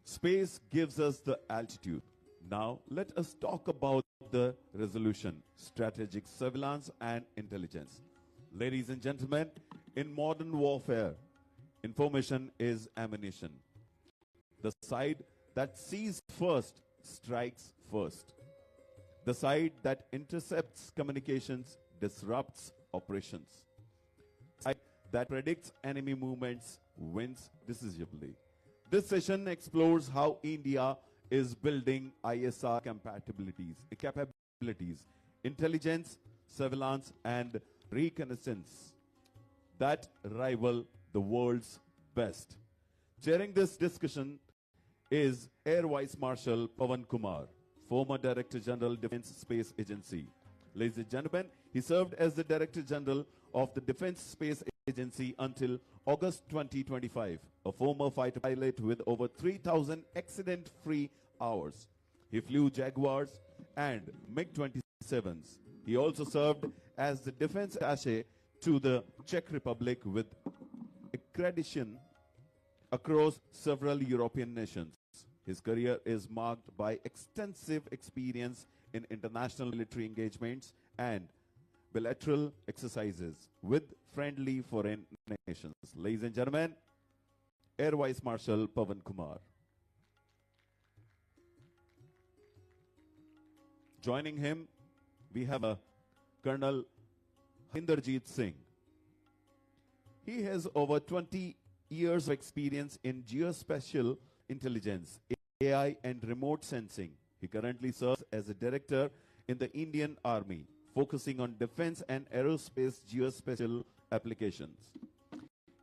Space gives us the altitude. Now, let us talk about the resolution, strategic surveillance and intelligence. Ladies and gentlemen, in modern warfare, information is ammunition. The side that sees first strikes first. The side that intercepts communications disrupts operations. The side that predicts enemy movements wins decisively. This session explores how India is building ISR capabilities, intelligence, surveillance, and reconnaissance that rival the world's best. Chairing this discussion is Air Vice Marshal Pavan Kumar, former Director General, Defence Space Agency. Ladies and gentlemen, he served as the Director General of the Defence Space Agency until August 2025, a former fighter pilot with over 3,000 accident-free hours. He flew Jaguars and MiG-27s. He also served as the defense attaché to the Czech Republic with accreditation across several European nations. His career is marked by extensive experience in international military engagements and bilateral exercises with friendly foreign nations. Ladies and gentlemen, Air Vice Marshal Pavan Kumar. Joining him, we have Colonel Inderjeet Singh. He has over 20 years of experience in geospatial intelligence, AI, and remote sensing. He currently serves as a director in the Indian Army, focusing on defense and aerospace geospatial applications.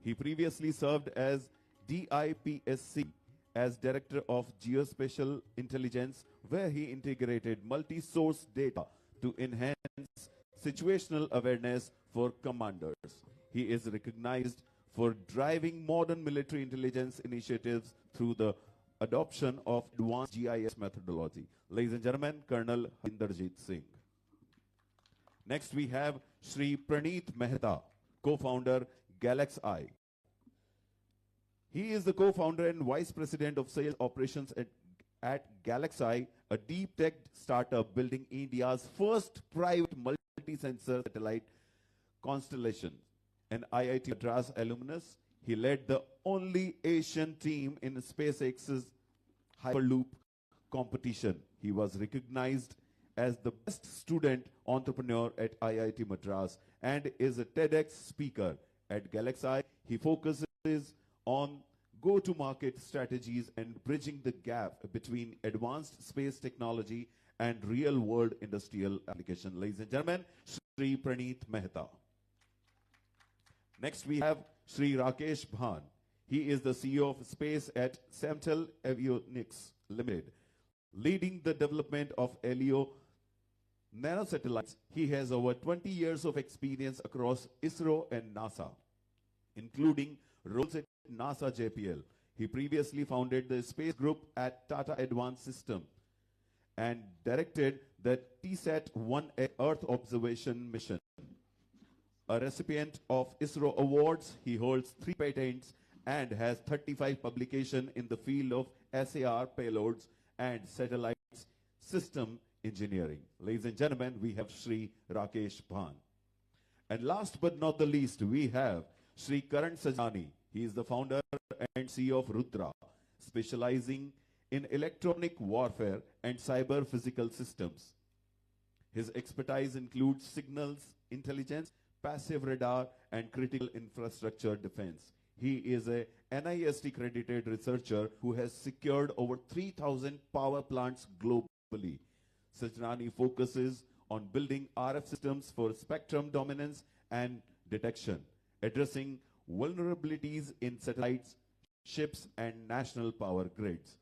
He previously served as DIPSC as Director of Geospatial Intelligence, where he integrated multi-source data to enhance situational awareness for commanders. He is recognized for driving modern military intelligence initiatives through the adoption of advanced GIS methodology. Ladies and gentlemen, Colonel Inderjeet Singh. Next we have Shri Praneeth Mehta, co-founder GalaxEye. He is the co-founder and vice president of sales operations at GalaxEye, a deep tech startup building India's first private multi-sensor satellite constellation. An IIT Madras alumnus, he led the only Asian team in SpaceX's Hyperloop competition. He was recognized as the best student entrepreneur at IIT Madras and is a TEDx speaker. At GalaxEye, he focuses on go-to-market strategies and bridging the gap between advanced space technology and real-world industrial application. Ladies and gentlemen, Shri Praneeth Mehta. Next we have Shri Rakesh Bhan. He is the CEO of Space at Samtel Avionics Limited, leading the development of LEO nanosatellites. He has over 20 years of experience across ISRO and NASA, including roles at NASA JPL. He previously founded the space group at Tata Advanced Systems and directed the TSAT-1 Earth observation mission. A recipient of ISRO awards, he holds 3 patents and has 35 publications in the field of SAR payloads and satellites system engineering. Ladies and gentlemen, we have Shri Rakesh Bhan. And last but not the least, we have Shri Karan Sajani. He is the founder and CEO of Rudra, specializing in electronic warfare and cyber physical systems. His expertise includes signals intelligence, passive radar, and critical infrastructure defense. He is a NIST accredited researcher who has secured over 3,000 power plants globally. Sajnani focuses on building RF systems for spectrum dominance and detection, addressing vulnerabilities in satellites, ships, and national power grids.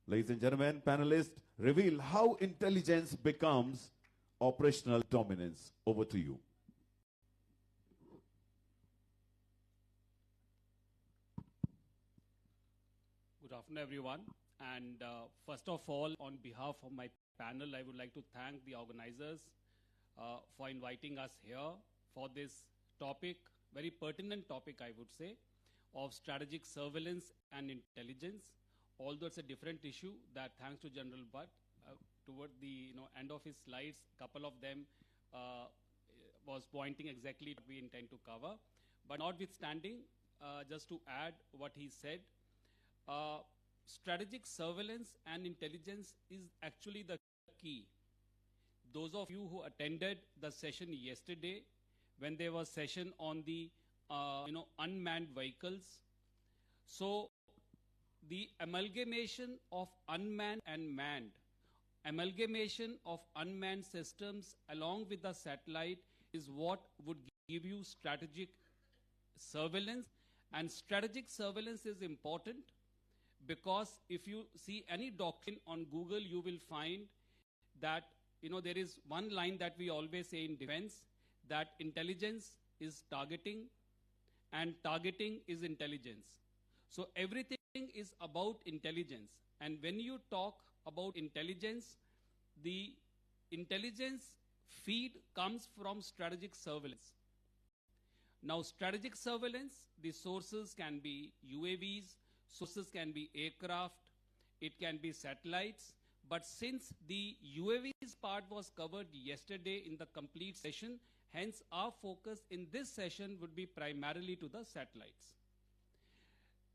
Ladies and gentlemen, panelists, reveal how intelligence becomes operational dominance. Over to you. Good afternoon, everyone. And first of all, on behalf of my panel, I would like to thank the organizers for inviting us here for this topic, very pertinent topic, I would say, of strategic surveillance and intelligence, although it's a different issue, that thanks to General Butt, toward the end of his slides, couple of them was pointing exactly what we intend to cover. But notwithstanding, just to add what he said, strategic surveillance and intelligence is actually the key. Those of you who attended the session yesterday, when there was session on the unmanned vehicles, so the amalgamation of unmanned and manned, amalgamation of unmanned systems along with the satellite is what would give you strategic surveillance. And strategic surveillance is important because if you see any doctrine on Google, you will find that there is one line that we always say in defense, that intelligence is targeting and targeting is intelligence. So everything is about intelligence. And when you talk about intelligence, the intelligence feed comes from strategic surveillance. Now, strategic surveillance, the sources can be UAVs, sources can be aircraft, it can be satellites. But since the UAVs part was covered yesterday in the complete session, hence our focus in this session would be primarily to the satellites.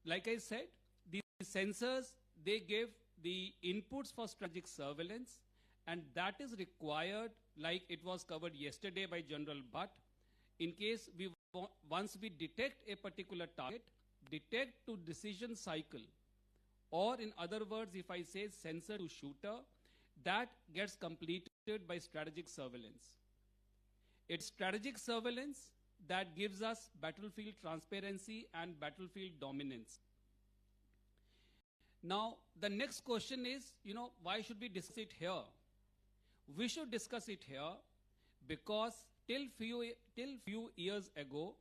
Like I said, the sensors, they give the inputs for strategic surveillance, and that is required, like it was covered yesterday by General Butt. In case once we detect a particular target, detect to decision cycle, or in other words, if I say sensor to shooter, that gets completed by strategic surveillance. It's strategic surveillance that gives us battlefield transparency and battlefield dominance. Now, the next question is, why should we discuss it here? We should discuss it here because till few years ago,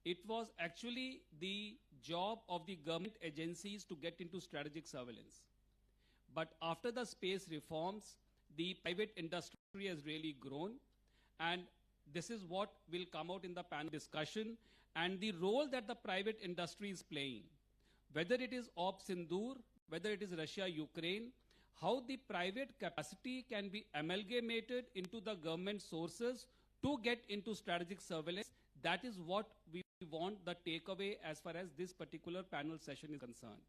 it was actually the job of the government agencies to get into strategic surveillance. But after the space reforms, the private industry has really grown, and this is what will come out in the panel discussion, and the role that the private industry is playing. Whether it is Op Sindoor, whether it is Russia-Ukraine, how the private capacity can be amalgamated into the government sources to get into strategic surveillance, that is what we want the takeaway as far as this particular panel session is concerned.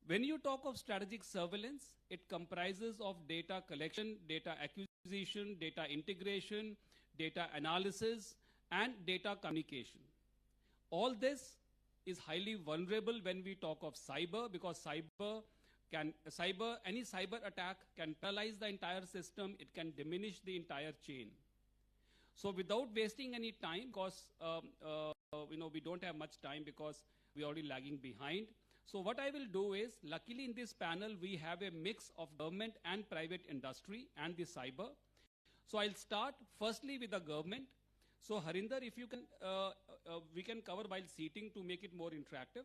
When you talk of strategic surveillance, it comprises of data collection, data acquisition, data integration, data analysis, and data communication. All this is highly vulnerable when we talk of cyber, because any cyber attack can paralyze the entire system, it can diminish the entire chain. So without wasting any time, because we don't have much time because we're already lagging behind. So what I will do is, luckily in this panel, we have a mix of government and private industry and the cyber. So I'll start firstly with the government. So Harinder, if you can, we can cover while seating to make it more interactive.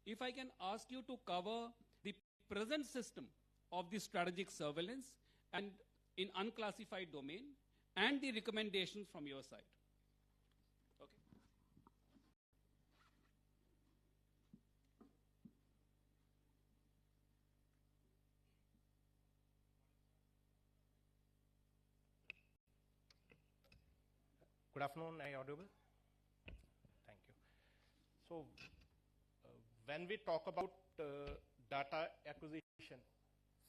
If I can ask you to cover the present system of the strategic surveillance and in unclassified domain, and the recommendations from your side. Okay. Good afternoon, am I audible? Thank you. So, when we talk about data acquisition,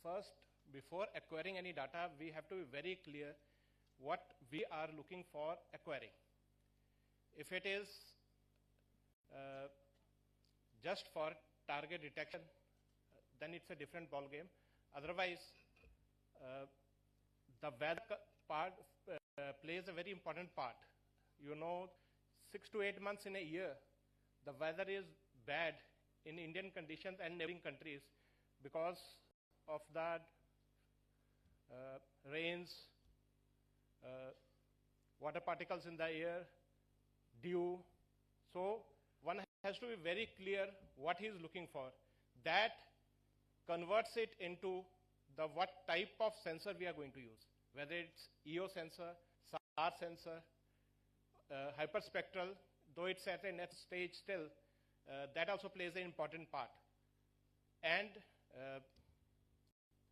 first, before acquiring any data, we have to be very clear what we are looking for acquiring. If it is just for target detection, then it's a different ball game. Otherwise, the weather part plays a very important part. 6 to 8 months in a year, the weather is bad in Indian conditions and neighboring countries because of the rains, water particles in the air, dew. So one has to be very clear what he is looking for. That converts it into the what type of sensor we are going to use, whether it's EO sensor, SAR sensor, hyperspectral, though it's at a net stage still, that also plays an important part. And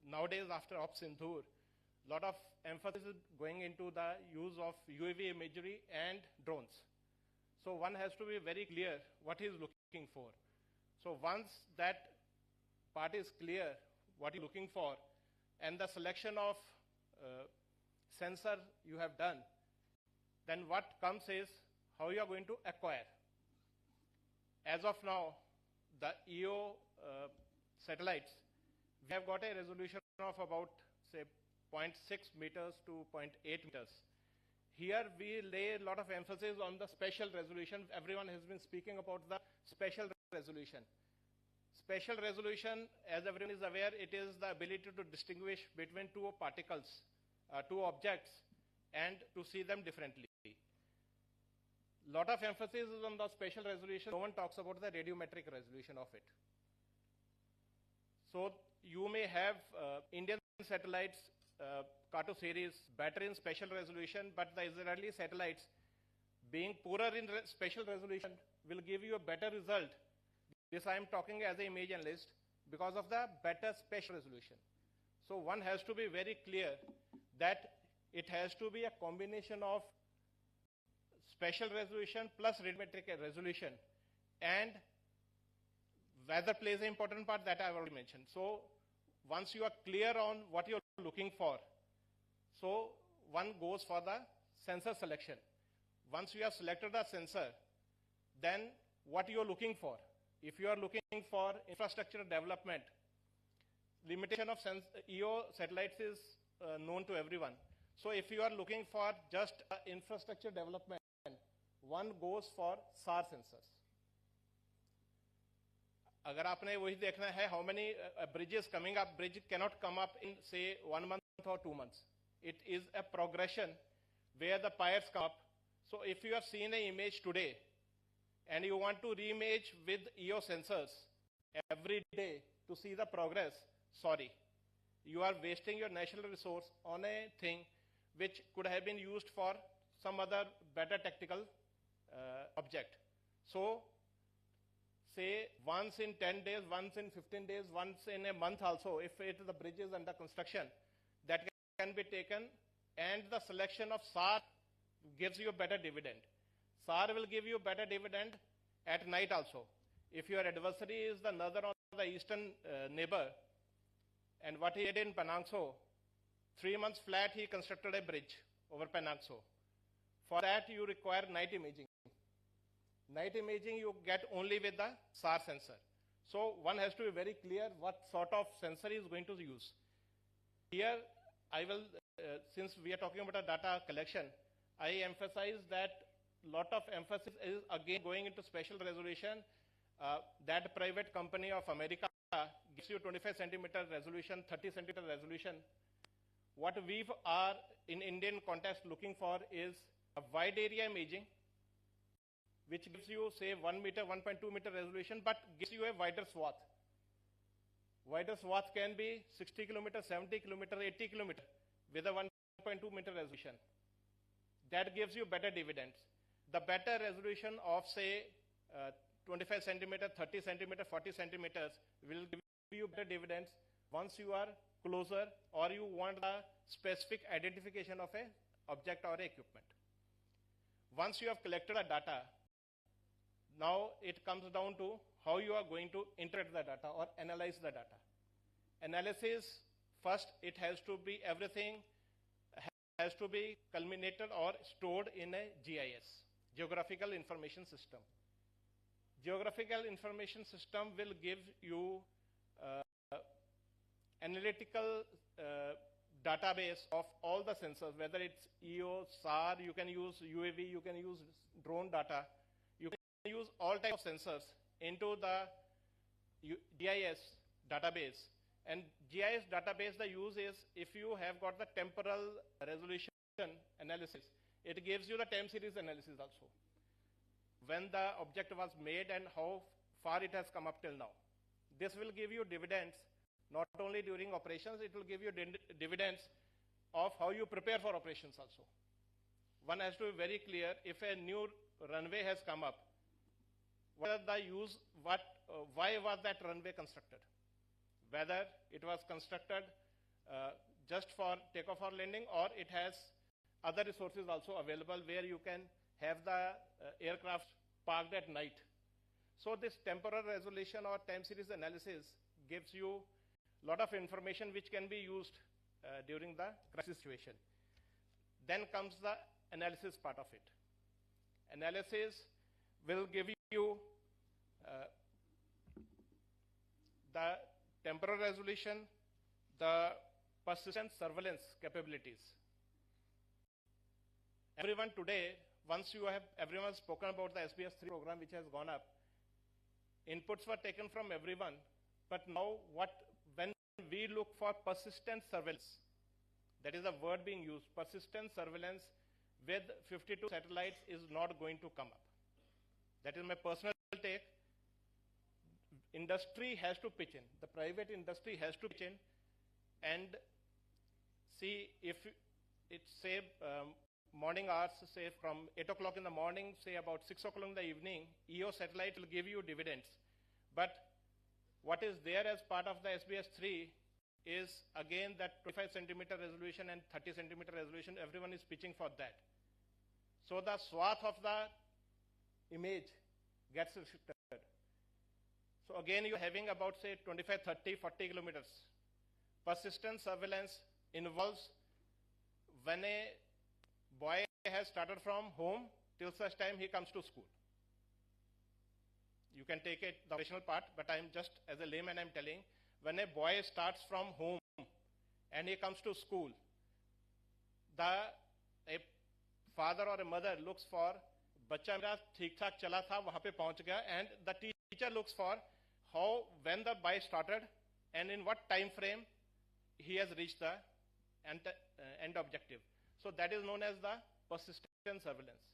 nowadays, after Op Sindhur, a lot of emphasis is going into the use of UAV imagery and drones. So one has to be very clear what he is looking for. So once that part is clear, what you're looking for, and the selection of sensor you have done, then what comes is how you are going to acquire. As of now, the EO satellites, we have got a resolution of about, say, 0.6 meters to 0.8 meters. Here we lay a lot of emphasis on the spatial resolution. Everyone has been speaking about the spatial resolution. Spatial resolution, as everyone is aware, it is the ability to distinguish between two particles, two objects, and to see them differently. Lot of emphasis is on the spatial resolution. No one talks about the radiometric resolution of it. So you may have Indian satellites, Kato series, better in spatial resolution, but the Israeli satellites, being poorer in spatial resolution, will give you a better result. This I am talking as an image analyst because of the better spatial resolution. So one has to be very clear that it has to be a combination of spatial resolution plus radiometric resolution, and weather plays an important part that I've already mentioned. So once you are clear on what you're looking for, so one goes for the sensor selection. Once you have selected a sensor, then what you're looking for. If you are looking for infrastructure development, limitation of EO satellites is known to everyone. So if you are looking for just infrastructure development, one goes for SAR sensors. अगर आपने वही देखना है, how many bridges coming up, bridge cannot come up in say 1 month or 2 months. It is a progression where the piers come up. So if you have seen an image today and you want to re-image with EO sensors every day to see the progress, sorry, you are wasting your national resource on a thing which could have been used for some other better tactical object. So say once in 10 days, once in 15 days, once in a month also, if the bridge is under construction, that can be taken, and the selection of SAR gives you a better dividend. SAR will give you better dividend at night also. If your adversary is the northern or the eastern neighbor, and what he did in Penangso, 3 months flat he constructed a bridge over Penangso. For that you require night imaging. Night imaging you get only with the SAR sensor. So one has to be very clear what sort of sensor he is going to use. Here I will, since we are talking about a data collection, I emphasize that lot of emphasis is again going into spatial resolution. That private company of America gives you 25 centimeter resolution, 30 centimeter resolution. What we are in Indian context looking for is a wide area imaging, which gives you say 1 meter, 1.2 meter resolution, but gives you a wider swath. Wider swath can be 60 kilometer, 70 kilometer, 80 kilometer with a 1.2 meter resolution. That gives you better dividends. The better resolution of say 25 centimeter, 30 centimeter, 40 centimeters will give you better dividends once you are closer or you want the specific identification of a object or a equipment. Once you have collected the data, now it comes down to how you are going to interpret the data or analyze the data. Analysis, first it has to be, everything has to be culminated or stored in a GIS, Geographical Information System. Geographical Information System will give you analytical database of all the sensors, whether it's EO, SAR, you can use UAV, you can use drone data, you can use all types of sensors into the GIS database. And GIS database, the use is if you have got the temporal resolution analysis, it gives you the time series analysis also. When the object was made and how far it has come up till now. This will give you dividends, not only during operations, it will give you dividends of how you prepare for operations also. One has to be very clear, if a new runway has come up, what are the use, why was that runway constructed? whether it was constructed just for takeoff or landing, or it has other resources also available where you can have the aircraft parked at night. So this temporal resolution or time series analysis gives you a lot of information which can be used during the crisis situation. Then comes the analysis part of it. Analysis will give you the temporal resolution, the persistent surveillance capabilities. Everyone today, once you have everyone spoken about the SBS-3 program which has gone up, inputs were taken from everyone, but now when we look for persistent surveillance, that is the word being used, persistent surveillance with 52 satellites is not going to come up. That is my personal take. Industry has to pitch in. The private industry has to pitch in and see if it's, say, morning hours, say from 8 o'clock in the morning, say about 6 o'clock in the evening, EO satellite will give you dividends. But what is there as part of the SBS-3 is again that 25 centimeter resolution and 30 centimeter resolution, everyone is pitching for that. So the swath of the image gets restricted. So again, you're having about say 25, 30, 40 kilometers. Persistent surveillance involves when a boy has started from home till such time he comes to school. You can take it, the operational part, but I'm just, as a layman, I'm telling, when a boy starts from home and he comes to school, a father or a mother looks for, बच्चा मेरा ठीक ठाक चला था, वहाँ पे पहुँच गया, and the teacher looks for how, when the boy started, and in what time frame he has reached the end objective. So that is known as the persistent surveillance.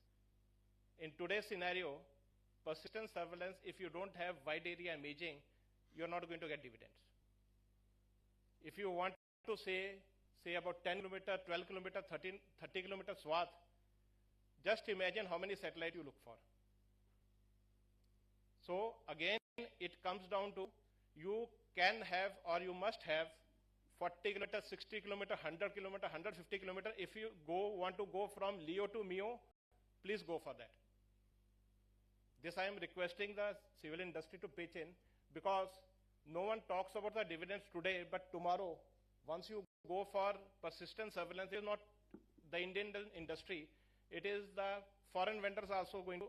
In today's scenario, persistent surveillance, if you don't have wide area imaging, you're not going to get dividends. If you want to say about 10 kilometer, 12 kilometer, 30 kilometer swath, just imagine how many satellites you look for. So again, it comes down to you can have or you must have 40 kilometer, 60 kilometer, 100 kilometer, 150 kilometer. If you want to go from LEO to MEO, please go for that. This I am requesting the civil industry to pitch in, because no one talks about the dividends today, but tomorrow, once you go for persistent surveillance, it is not the Indian industry, it is the foreign vendors also going to,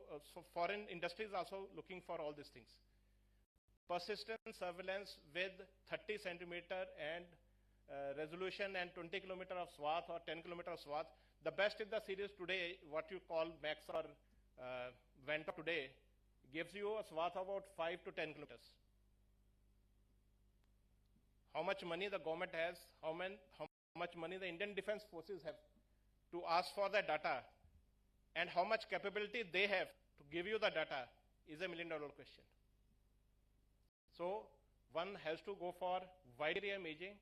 foreign industries also looking for all these things. Persistent surveillance with 30 centimeter and resolution and 20 kilometer of swath or 10 kilometer of swath. The best in the series today, what you call Max or Vento today, gives you a swath of about 5 to 10 kilometers. How much money the government has, how much money the Indian Defence Forces have to ask for the data, and how much capability they have to give you the data is $1 million question. So one has to go for wide area imaging.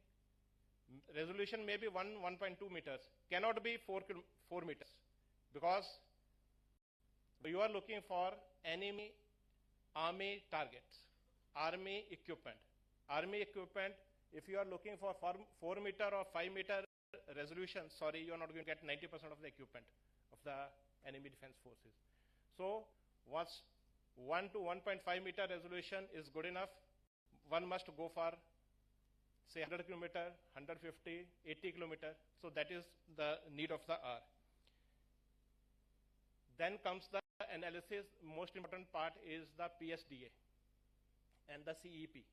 Resolution may be 1.2 meters, cannot be 4 meters, because you are looking for enemy army targets, army equipment. Army equipment, if you are looking for 4 meter or 5 meter resolution, sorry, you are not going to get 90% of the equipment of the enemy defense forces. So once 1 to 1.5 meter resolution is good enough, one must go for say 100 kilometer, 150, 80 kilometer. So that is the need of the hour. Then comes the analysis. Most important part is the PSDA and the CEP.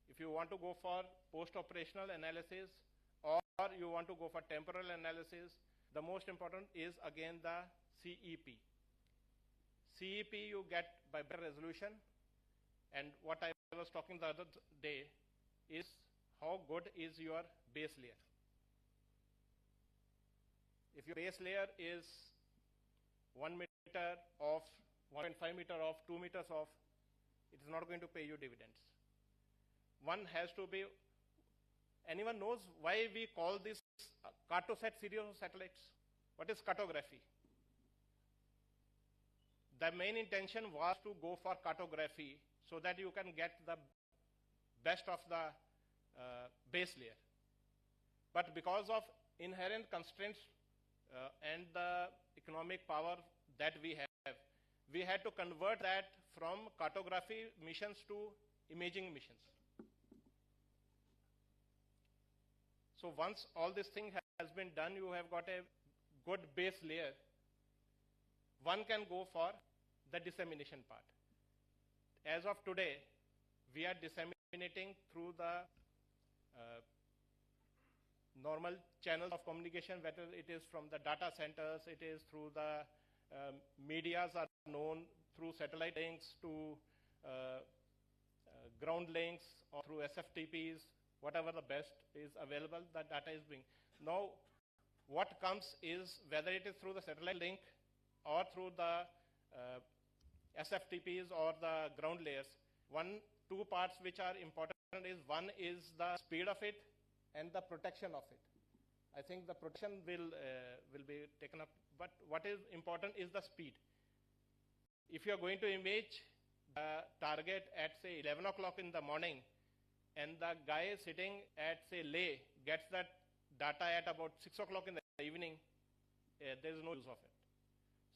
If you want to go for post-operational analysis or you want to go for temporal analysis, the most important is again the CEP. CEP you get by better resolution, and what I was talking the other day is how good is your base layer. If your base layer is 1 meter off, 1.5 meter off, 2 meters off, it is not going to pay you dividends. One has to be, anyone knows why we call this cartosat series of satellites? What is cartography? The main intention was to go for cartography so that you can get the best of the base layer. But because of inherent constraints and the economic power that we have, we had to convert that from cartography missions to imaging missions. So once all this thing has been done, you have got a good base layer. One can go for the dissemination part. As of today, we are disseminating through the normal channels of communication, whether it is from the data centers, it is through the medias are known through satellite links to ground links or through SFTPs, whatever the best is available, the data is being. Now, what comes is whether it is through the satellite link or through the SFTPs or the ground layers, two parts which are important is one is the speed of it and the protection of it. I think the protection will be taken up, but what is important is the speed. If you are going to image the target at say 11 o'clock in the morning and the guy sitting at say Leh gets that data at about 6 o'clock in the evening, there is no use of it.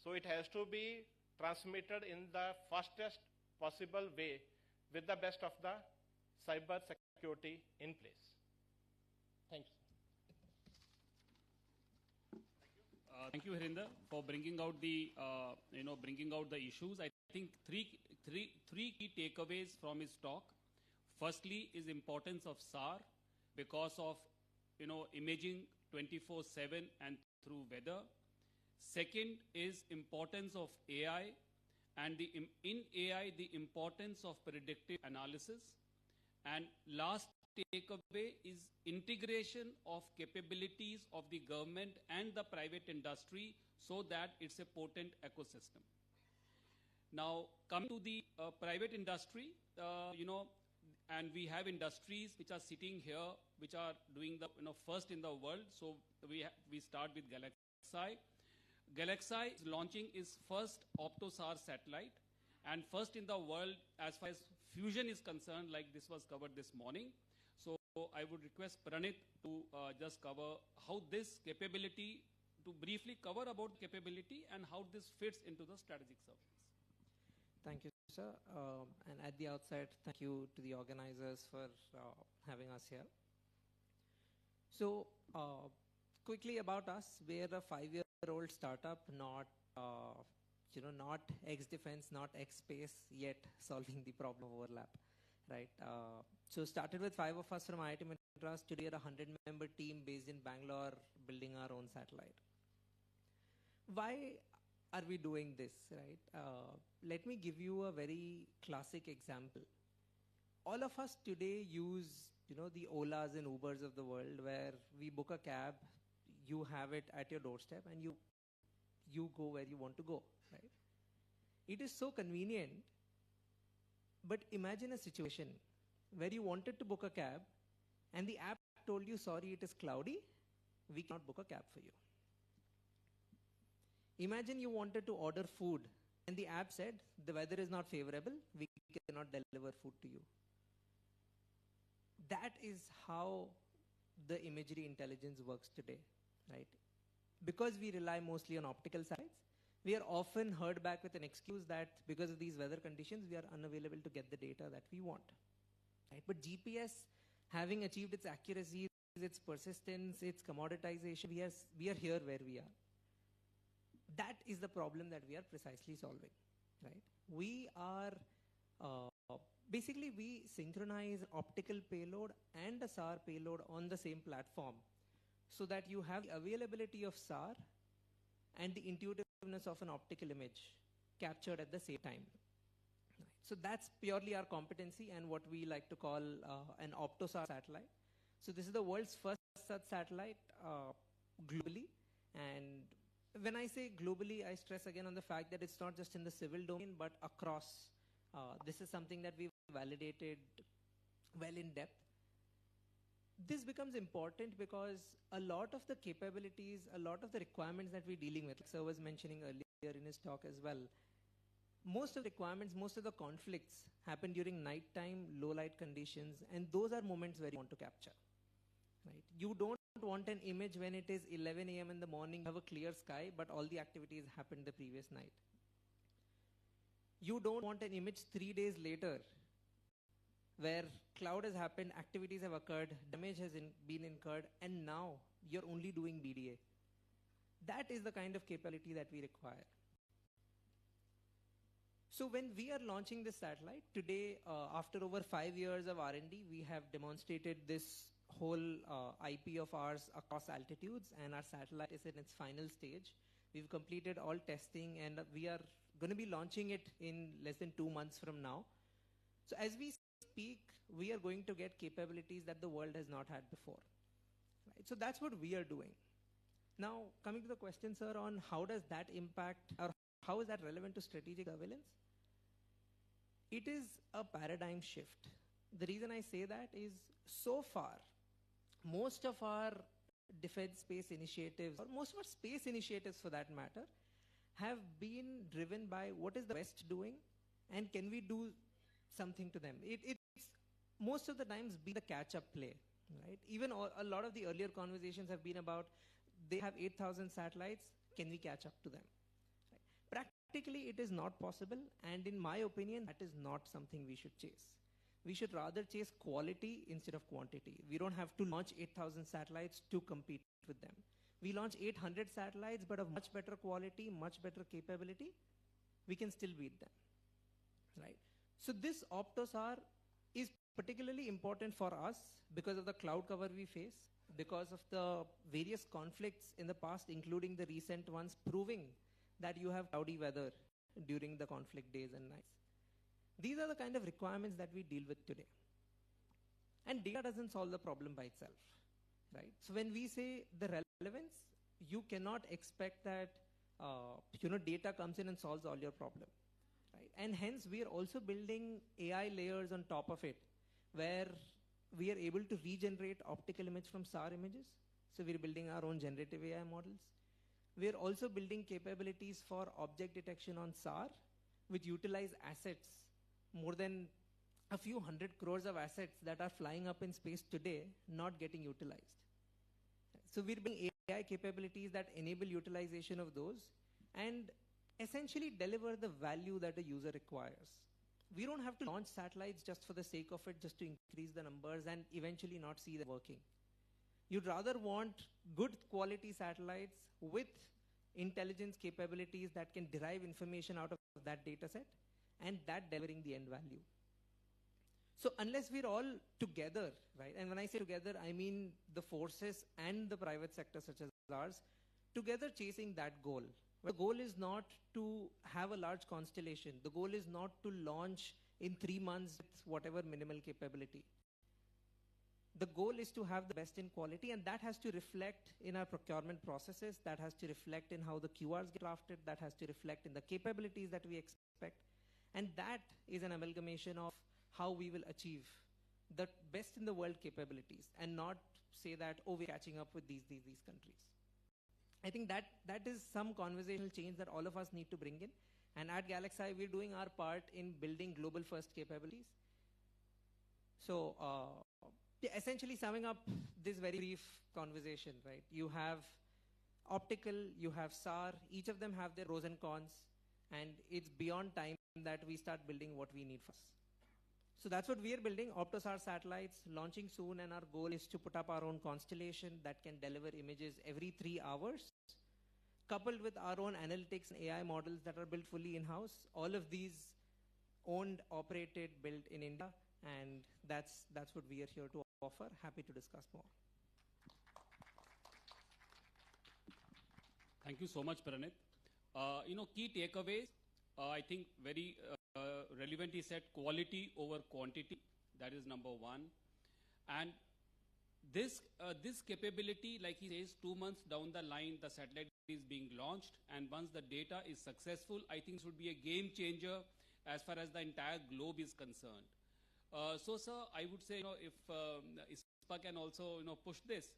So it has to be transmitted in the fastest possible way with the best of the cyber security in place. Thank you. Thank you, Harinder, for bringing out the issues. I think three key takeaways from his talk. Firstly, is importance of SAR because of imaging 24/7 and through weather. Second is importance of AI, and in AI the importance of predictive analysis. And last takeaway is integration of capabilities of the government and the private industry so that it's a potent ecosystem. Now, coming to the private industry, and we have industries which are sitting here, which are doing the first in the world. So we start with Galaxy. Galaxy is launching its first optosar satellite, and first in the world as far as fusion is concerned, like this was covered this morning. So I would request Pranit to just cover how this capability, to briefly cover about capability and how this fits into the strategic surveillance. Thank you, sir. And at the outset, thank you to the organizers for having us here. So quickly about us, we're a 5-year-old startup, not ex-defense, not ex-space, yet solving the problem of overlap, right? So started with 5 of us from IIT Madras. Today, a 100-member team based in Bangalore, building our own satellite. Why are we doing this, right? Let me give you a very classic example. All of us today use, the Olas and Ubers of the world, where we book a cab, you have it at your doorstep, and you go where you want to go, right? It is so convenient, but imagine a situation where you wanted to book a cab, and the app told you, sorry, it is cloudy, we cannot book a cab for you. Imagine you wanted to order food, and the app said, the weather is not favorable, we cannot deliver food to you. That is how the imagery intelligence works today, right? Because we rely mostly on optical sites, we are often heard back with an excuse that because of these weather conditions, we are unavailable to get the data that we want, right? But GPS, having achieved its accuracy, its persistence, its commoditization, we are here where we are. That is the problem that we are precisely solving, right? We are, basically we synchronize optical payload and a SAR payload on the same platform so that you have the availability of SAR and the intuitiveness of an optical image captured at the same time. Right. So that's purely our competency and what we like to call an optosar satellite. So this is the world's first such satellite globally, and when I say globally, I stress again on the fact that it's not just in the civil domain, but across. This is something that we've validated well in depth. This becomes important because a lot of the capabilities, a lot of the requirements that we're dealing with, like sir was mentioning earlier in his talk as well, most of the requirements, most of the conflicts happen during nighttime, low light conditions, and those are moments where you want to capture. Right? You don't want an image when it is 11 a.m. in the morning, you have a clear sky, but all the activities happened the previous night. You don't want an image 3 days later where cloud has happened, activities have occurred, damage has been incurred, and now you're only doing BDA. That is the kind of capability that we require. So when we are launching this satellite, today, after over 5 years of R&D, we have demonstrated this whole IP of ours across altitudes, and our satellite is in its final stage. We've completed all testing, and we are going to be launching it in less than 2 months from now. So as we speak, we are going to get capabilities that the world has not had before. Right? So that's what we are doing. Now, coming to the question, sir, on how does that impact, or how is that relevant to strategic surveillance? It is a paradigm shift. The reason I say that is, so far, most of our defense space initiatives, or most of our space initiatives for that matter, have been driven by what is the West doing, and can we do something to them. It's most of the times be the catch-up play, right? Even a lot of the earlier conversations have been about, they have 8,000 satellites, can we catch up to them? Right? Practically, it is not possible, and in my opinion, that is not something we should chase. We should rather chase quality instead of quantity. We don't have to launch 8,000 satellites to compete with them. We launch 800 satellites, but of much better quality, much better capability, we can still beat them, right? So this OptoSAR is particularly important for us because of the cloud cover we face, because of the various conflicts in the past, including the recent ones, proving that you have cloudy weather during the conflict days and nights. These are the kind of requirements that we deal with today. And data doesn't solve the problem by itself, right? So when we say the relevance, you cannot expect that data comes in and solves all your problems. Right? And hence, we are also building AI layers on top of it, where we are able to regenerate optical image from SAR images. So we're building our own generative AI models. We're also building capabilities for object detection on SAR, which utilize assets, more than a few hundred crores of assets that are flying up in space today, not getting utilized. So we're building AI capabilities that enable utilization of those and essentially deliver the value that a user requires. We don't have to launch satellites just for the sake of it, just to increase the numbers and eventually not see them working. You'd rather want good quality satellites with intelligence capabilities that can derive information out of that data set and that delivering the end value. So unless we're all together, right, and when I say together, I mean the forces and the private sector such as ours, together chasing that goal. The goal is not to have a large constellation. The goal is not to launch in 3 months with whatever minimal capability. The goal is to have the best in quality, and that has to reflect in our procurement processes, that has to reflect in how the QRs get drafted, that has to reflect in the capabilities that we expect. And that is an amalgamation of how we will achieve the best in the world capabilities and not say that, oh, we're catching up with these countries. I think that is some conversational change that all of us need to bring in. And at Galaxy, we're doing our part in building global first capabilities. So essentially summing up this very brief conversation, right? You have optical, you have SAR, each of them have their pros and cons, and it's beyond time that we start building what we need first. So that's what we are building, OptoSAR satellites, launching soon, and our goal is to put up our own constellation that can deliver images every 3 hours, coupled with our own analytics and AI models that are built fully in-house. All of these owned, operated, built in India, and that's what we are here to offer. Happy to discuss more. Thank you so much, Pranit. Key takeaways, I think very relevant, he said quality over quantity. That is number one. And this capability, like he says, 2 months down the line, the satellite is being launched. And once the data is successful, I think it would be a game changer as far as the entire globe is concerned. So, sir, I would say, if ISPA can also, push this.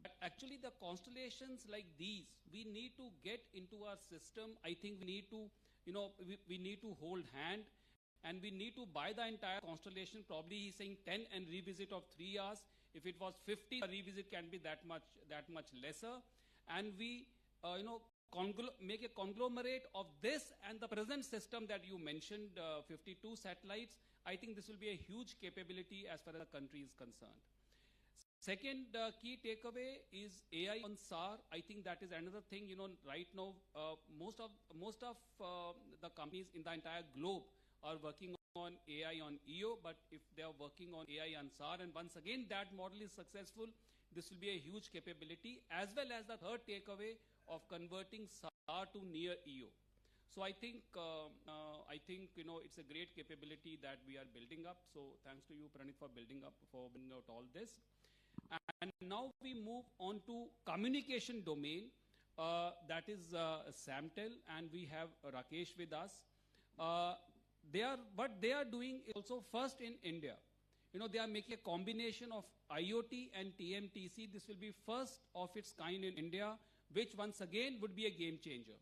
But actually, the constellations like these, we need to get into our system. I think we need to, we need to hold hand, and we need to buy the entire constellation. Probably he's saying 10 and revisit of 3 hours. If it was 50, the revisit can be that much lesser. And we, make a conglomerate of this and the present system that you mentioned, 52 satellites. I think this will be a huge capability as far as the country is concerned. Second key takeaway is AI on SAR. I think that is another thing. Right now, most of the companies in the entire globe are working on AI on EO, but if they are working on AI on SAR, and once again that model is successful, this will be a huge capability, as well as the third takeaway of converting SAR to near EO. So I think it's a great capability that we are building up. So thanks to you, Pranit, for building out all this. And now we move on to communication domain. That is SAMTEL, and we have Rakesh with us. What they are doing is also first in India. They are making a combination of IoT and TMTC. This will be first of its kind in India, which once again would be a game changer.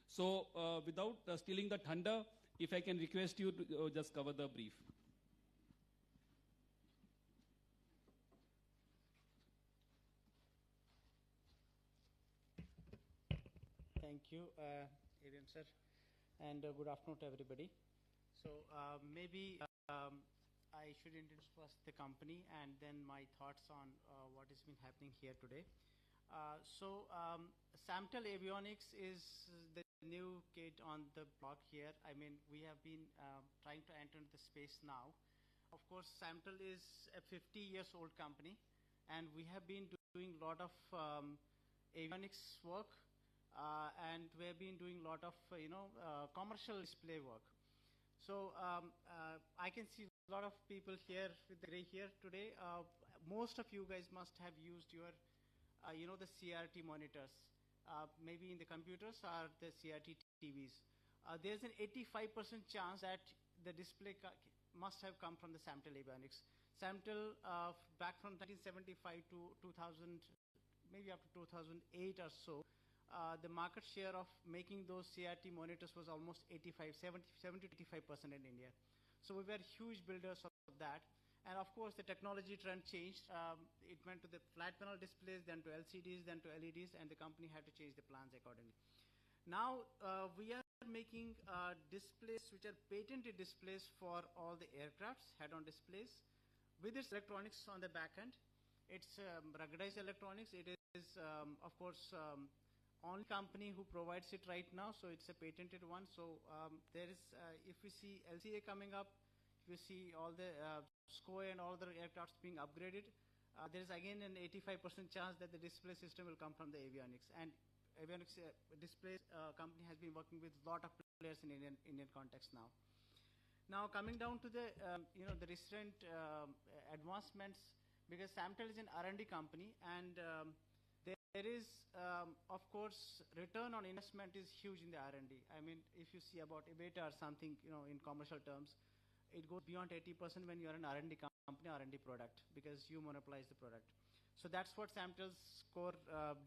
So without stealing the thunder, if I can request you to just cover the brief. Thank you, Adrian sir, and good afternoon to everybody. So maybe I should introduce first the company and then my thoughts on what has been happening here today. SAMTEL Avionics is the new kid on the block here. I mean, we have been trying to enter into the space now. Of course, SAMTEL is a 50 years old company, and we have been doing a lot of avionics work. And we have been doing a lot of, commercial display work. So I can see a lot of people here with the gray hair today. Most of you guys must have used your, the CRT monitors, maybe in the computers or the CRT TVs. There's an 85% chance that the display must have come from the SAMTEL Avionics. SAMTEL, back from 1975 to 2000, maybe up to 2008 or so, the market share of making those CRT monitors was almost 70 to 85% in India. So we were huge builders of that. And of course, the technology trend changed. It went to the flat panel displays, then to LCDs, then to LEDs, and the company had to change the plans accordingly. Now, we are making displays which are patented displays for all the aircrafts, head-on displays, with its electronics on the back end. It's ruggedized electronics. It is, of course, only company who provides it right now, so it's a patented one. So there is, if we see LCA coming up, if we see all the SCOA and all the aircrafts being upgraded, there is again an 85% chance that the display system will come from the avionics. And avionics display company has been working with a lot of players in Indian context now. Now coming down to the, the recent advancements, because SAMTEL is an R&D company, and there is, of course, return on investment is huge in the R&D. I mean, if you see about EBITDA or something, in commercial terms, it goes beyond 80% when you're an R&D company, R&D product, because you monopolize the product. So that's what SAMTEL's core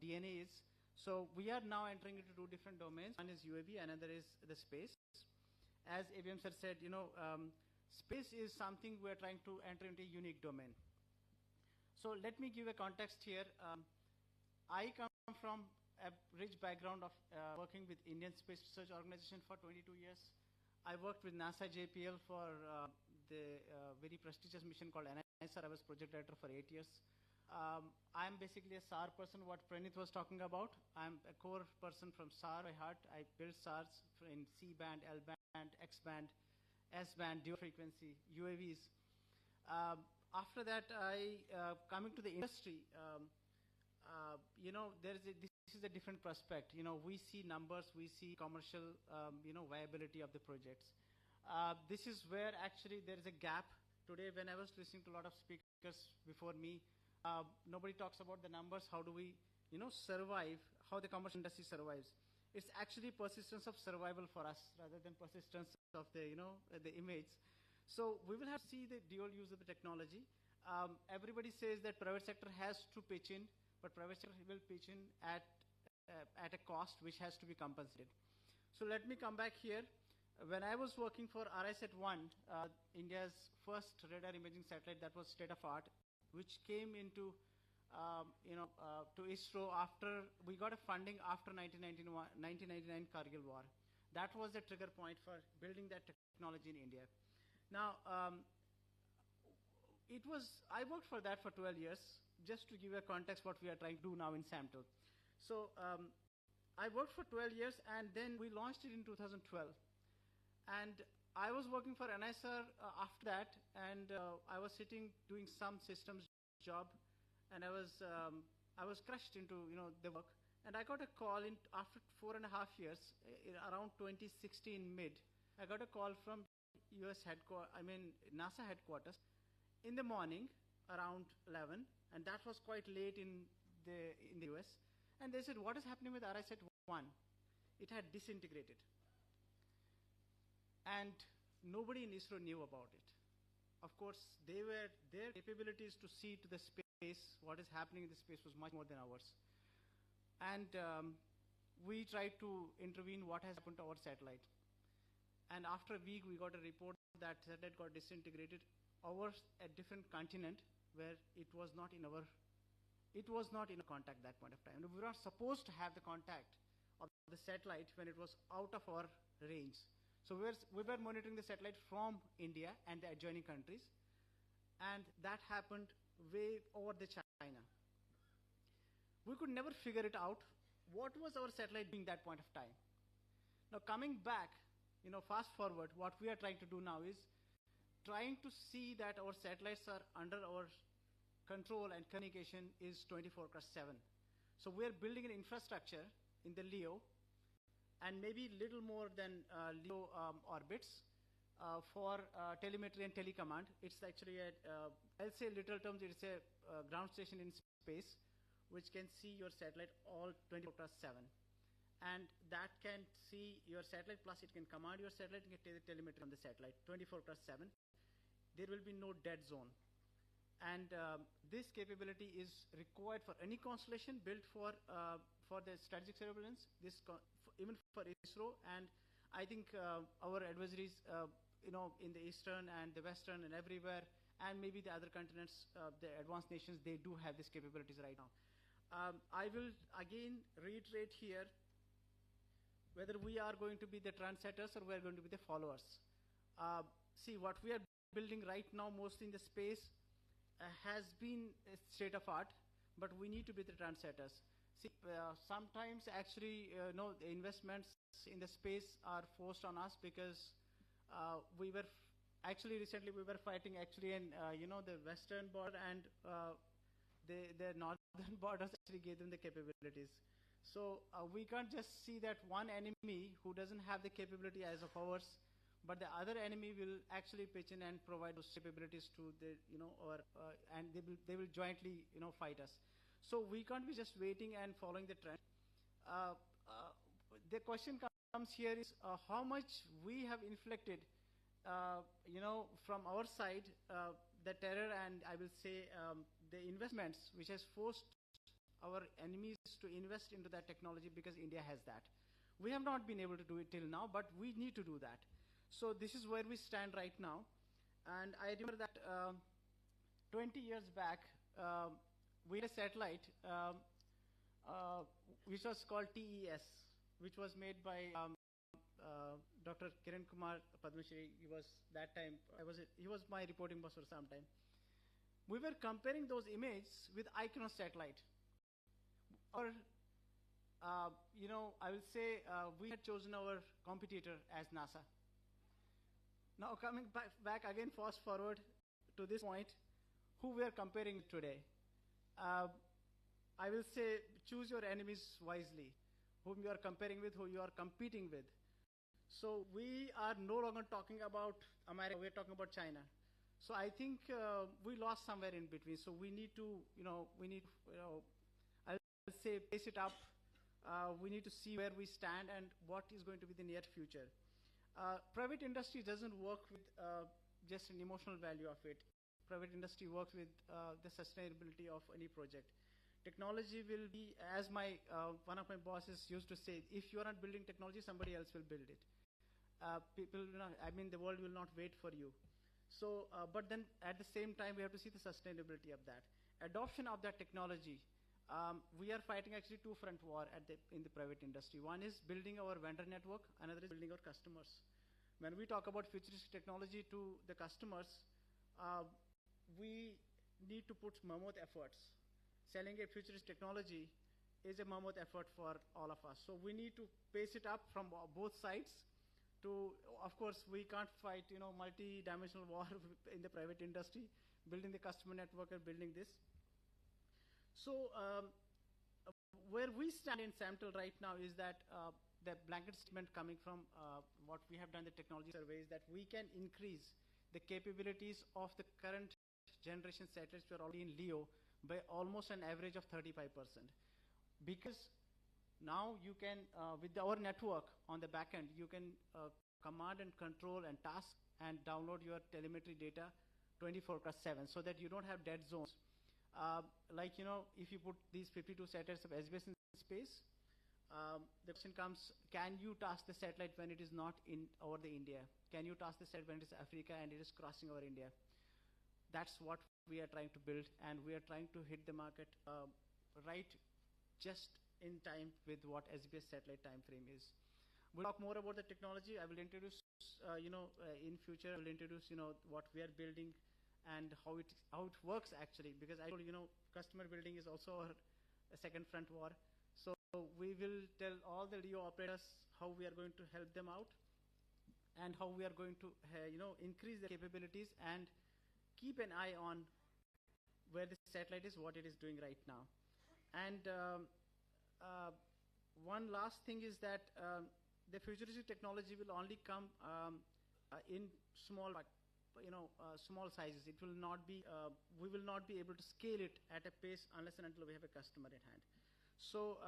DNA is. So we are now entering into two different domains. One is UAV, another is the space. As ABM sir said, space is something we're trying to enter into a unique domain. So let me give a context here. I come from a rich background of working with Indian Space Research Organization for 22 years. I worked with NASA JPL for the very prestigious mission called NISR. I was project director for 8 years. I'm basically a SAR person, what Pranit was talking about. I'm a core person from SAR by heart. I build SARs in C-band, L-band, X-band, S-band, dual frequency, UAVs. After that, coming to the industry, this is a different prospect. We see numbers, we see commercial, viability of the projects. This is where actually there is a gap. Today, when I was listening to a lot of speakers before me, nobody talks about the numbers. How do we, survive? How the commercial industry survives? It's actually persistence of survival for us rather than persistence of the, the image. So we will have to see the dual use of the technology. Everybody says that private sector has to pitch in, but private sector will pitch in at a cost which has to be compensated. So let me come back here. When I was working for RISAT-1, India's first radar imaging satellite that was state of art, which came into, to ISRO after, we got a funding after 1999 Kargil war. That was the trigger point for building that technology in India. Now, I worked for that for 12 years, just to give you a context what we are trying to do now in SAMTL. So I worked for 12 years and then we launched it in 2012. And I was working for NSR after that, and I was sitting doing some systems job, and I was crushed into the work. And I got a call in after 4.5 years, around 2016 mid. I got a call from NASA headquarters in the morning around 11, and that was quite late in the US. And they said, "What is happening with RISAT-1? It had disintegrated." And nobody in ISRO knew about it. Of course, their capabilities to see to the space, what is happening in the space, was much more than ours. And we tried to intervene what has happened to our satellite. And after a week, we got a report that satellite got disintegrated over a different continent where it was not in contact that point of time. We were not supposed to have the contact of the satellite when it was out of our range. So we were monitoring the satellite from India and the adjoining countries, and that happened way over the China. We could never figure it out. What was our satellite doing that point of time? Now coming back, fast forward, what we are trying to do now is trying to see that our satellites are under our control and communication is 24/7. So we are building an infrastructure in the LEO, and maybe little more than LEO orbits for telemetry and telecommand. It's actually I'll say little terms, it's a ground station in space which can see your satellite all 24/7. And that can see your satellite, plus it can command your satellite and get the telemetry on the satellite 24/7. There will be no dead zone. And this capability is required for any constellation built for the strategic surveillance, even for ISRO. And I think our adversaries, in the Eastern and the Western and everywhere, and maybe the other continents, the advanced nations, they do have these capabilities right now. I will again reiterate here whether we are going to be the trendsetters or we are going to be the followers. See, what we are building right now, mostly in the space, has been a state of art, but we need to be the trendsetters. See, sometimes actually, the investments in the space are forced on us because recently we were fighting actually in, the western border, and the northern borders actually gave them the capabilities. So we can't just see that one enemy who doesn't have the capability as of ours, but the other enemy will actually pitch in and provide those capabilities to the, and they will jointly, fight us. So we can't be just waiting and following the trend. The question comes here is how much we have inflicted, from our side, the terror, and I will say the investments which has forced our enemies to invest into that technology, because India has that. We have not been able to do it till now, but we need to do that. So this is where we stand right now. And I remember that 20 years back, we had a satellite which was called TES, which was made by Dr. Kiran Kumar Padmashri. He was that time, he was my reporting boss for some time. We were comparing those images with Iconos satellite. Or, I will say we had chosen our competitor as NASA. Now coming back again, fast forward to this point, who we are comparing today. I will say choose your enemies wisely, whom you are comparing with, who you are competing with. So we are no longer talking about America, we are talking about China. So I think we lost somewhere in between. So we need to, I'll say pace it up. We need to see where we stand and what is going to be the near future. Private industry doesn't work with just an emotional value of it. Private industry works with the sustainability of any project. technology will be, as my one of my bosses used to say, if you are not building technology, somebody else will build it. People, the world will not wait for you. So, but then at the same time, we have to see the sustainability of that. Adoption of that technology. We are fighting actually two-front war in the private industry. One is building our vendor network, another is building our customers. When we talk about futuristic technology to the customers, we need to put mammoth efforts. Selling a futuristic technology is a mammoth effort for all of us. So we need to pace it up from both sides. Of course, we can't fight, multi-dimensional war in the private industry, building the customer network and building this. So where we stand in SAMTL right now is that the blanket statement coming from what we have done the technology survey is that we can increase the capabilities of the current generation satellites which are already in LEO by almost an average of 35%. Because now you can, with our network on the back end, you can command and control and task and download your telemetry data 24/7 so that you don't have dead zones. If you put these 52 satellites of SBS in space, the question comes, can you task the satellite when it is not over the India? Can you task the satellite when it is Africa and it is crossing over India? That's what we are trying to build, and we are trying to hit the market right just in time with what SBS satellite time frame is. We'll talk more about the technology. I will introduce, in future, I will introduce, what we are building and how it works actually, because I told customer building is also a second front war. So we will tell all the LEO operators how we are going to help them out and how we are going to, increase the capabilities and keep an eye on where the satellite is, what it is doing right now. And one last thing is that the futuristic technology will only come in small sizes. It will not be, we will not be able to scale it at a pace unless and until we have a customer in hand. So,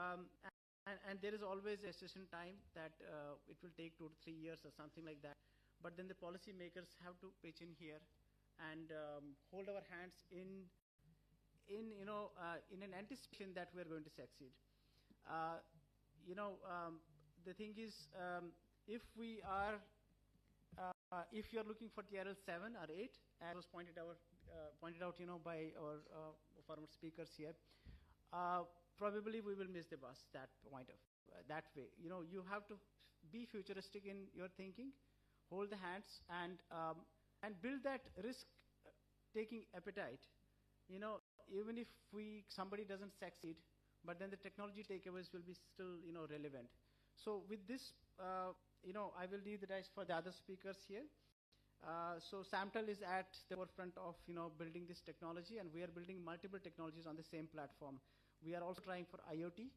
and there is always a gestation time that it will take 2 to 3 years or something like that. But then the policy makers have to pitch in here and hold our hands in an anticipation that we are going to succeed. The thing is, if we are, if you are looking for TRL 7 or 8, as was pointed out, by our former speakers here, probably we will miss the bus that point of that way. You have to be futuristic in your thinking, hold the hands, and build that risk-taking appetite. Even if somebody doesn't succeed, but then the technology takeaways will be still relevant. So with this, I will leave the dice for the other speakers here. So SAMTL is at the forefront of building this technology, and we are building multiple technologies on the same platform. We are also trying for IoT,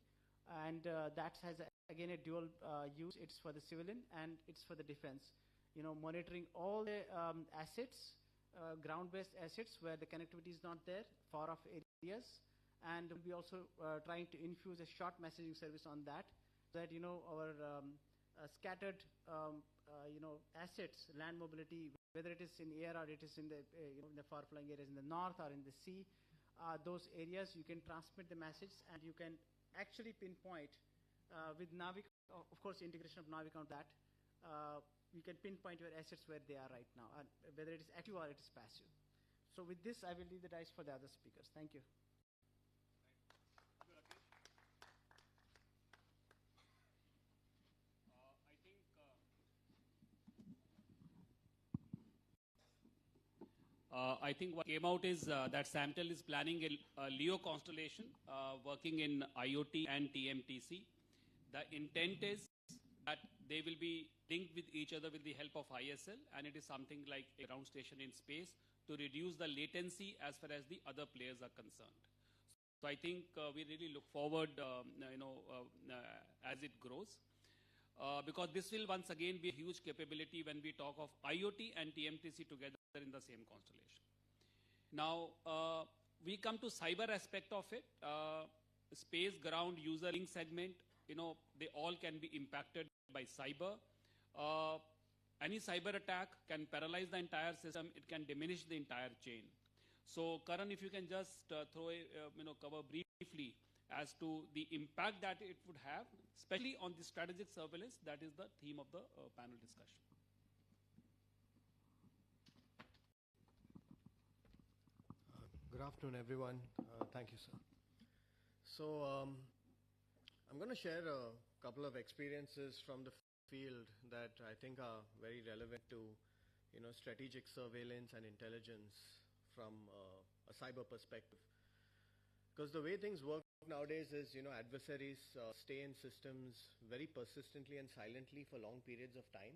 and that has again a dual use. It's for the civilian and it's for the defense. Monitoring all the assets, ground-based assets where the connectivity is not there, far-off areas, and we'll be also trying to infuse a short messaging service on that, so that our scattered assets, land mobility, whether it is in air or it is in the in the far-flung areas in the north or in the sea, those areas you can transmit the message and you can actually pinpoint with of course, integration of Navic on that. You can pinpoint your assets where they are right now, and whether it is active or it is passive. So with this, I will leave the dice for the other speakers. Thank you. I think what came out is that SAMTL is planning a LEO constellation working in IoT and TMTC. The intent is that they will be linked with each other with the help of ISL, and it is something like a ground station in space to reduce the latency as far as the other players are concerned. So I think we really look forward, as it grows. Because this will once again be a huge capability when we talk of IoT and TMTC together in the same constellation. Now, we come to cyber aspect of it. Space, ground, user link segment, they all can be impacted by cyber. Any cyber attack can paralyze the entire system. It can diminish the entire chain. So, Karan, if you can just throw a, cover brief briefly as to the impact that it would have, especially on the strategic surveillance. That is the theme of the panel discussion. Good afternoon, everyone. Thank you, sir. So I'm going to share a couple of experiences from the field that I think are very relevant to, strategic surveillance and intelligence from a cyber perspective. Because the way things work nowadays is, adversaries stay in systems very persistently and silently for long periods of time.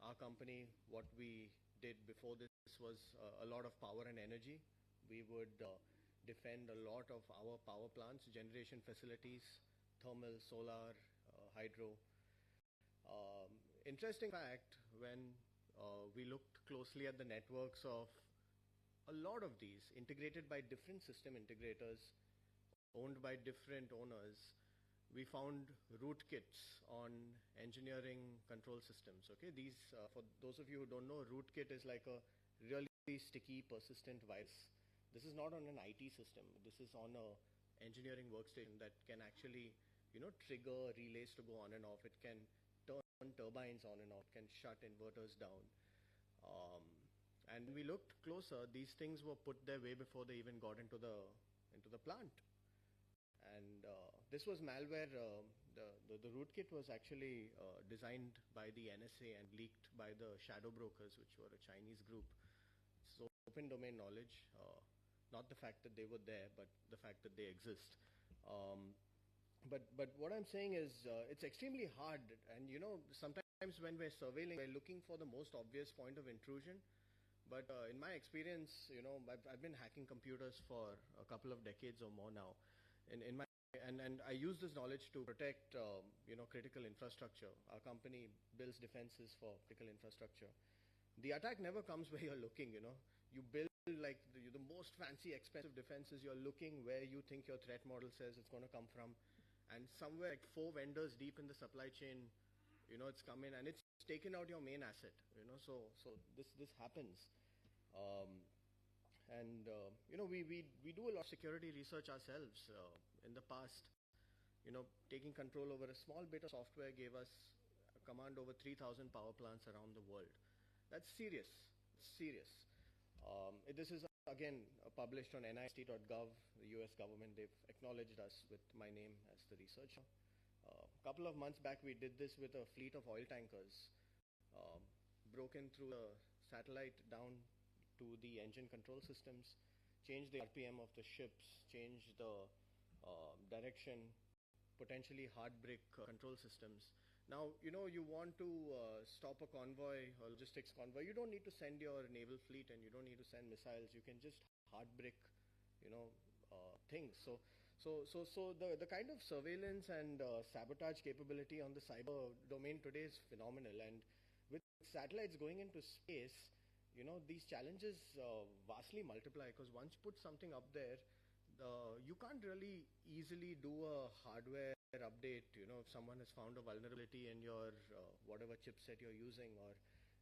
Our company, what we did before this was a lot of power and energy. We would defend a lot of our power plants, generation facilities, thermal, solar, hydro. Interesting fact, when we looked closely at the networks of a lot of these integrated by different system integrators, owned by different owners, we found rootkits on engineering control systems. Okay, these, for those of you who don't know, rootkit is like a really sticky, persistent virus. This is not on an IT system. This is on a engineering workstation that can actually, trigger relays to go on and off. It can turn turbines on and off, can shut inverters down. And we looked closer, these things were put there way before they even got into the plant. And this was malware. The rootkit was actually designed by the NSA and leaked by the shadow brokers, which were a Chinese group. So open domain knowledge, not the fact that they were there, but the fact that they exist. But what I'm saying is it's extremely hard. And sometimes when we're surveilling, we're looking for the most obvious point of intrusion. But in my experience, I've been hacking computers for a couple of decades or more now. And I use this knowledge to protect, critical infrastructure. Our company builds defenses for critical infrastructure. The attack never comes where you're looking, You build like the most fancy, expensive defenses. You're looking where you think your threat model says it's going to come from. And somewhere like 4 vendors deep in the supply chain, it's come in and it's taken out your main asset, So this happens. We do a lot of security research ourselves. In the past, taking control over a small bit of software gave us a command over 3,000 power plants around the world. That's serious. It's serious. This is again published on NIST.gov, the US government. They've acknowledged us with my name as the researcher. A couple of months back, we did this with a fleet of oil tankers, broken through a satellite down to the engine control systems, changed the RPM of the ships, changed the direction, potentially hard brake control systems. Now, you want to stop a convoy, a logistics convoy, you don't need to send your naval fleet and you don't need to send missiles. You can just hard brake, things. So the kind of surveillance and sabotage capability on the cyber domain today is phenomenal. And with satellites going into space, these challenges vastly multiply, because once you put something up there, you can't really easily do a hardware update, if someone has found a vulnerability in your whatever chipset you're using, or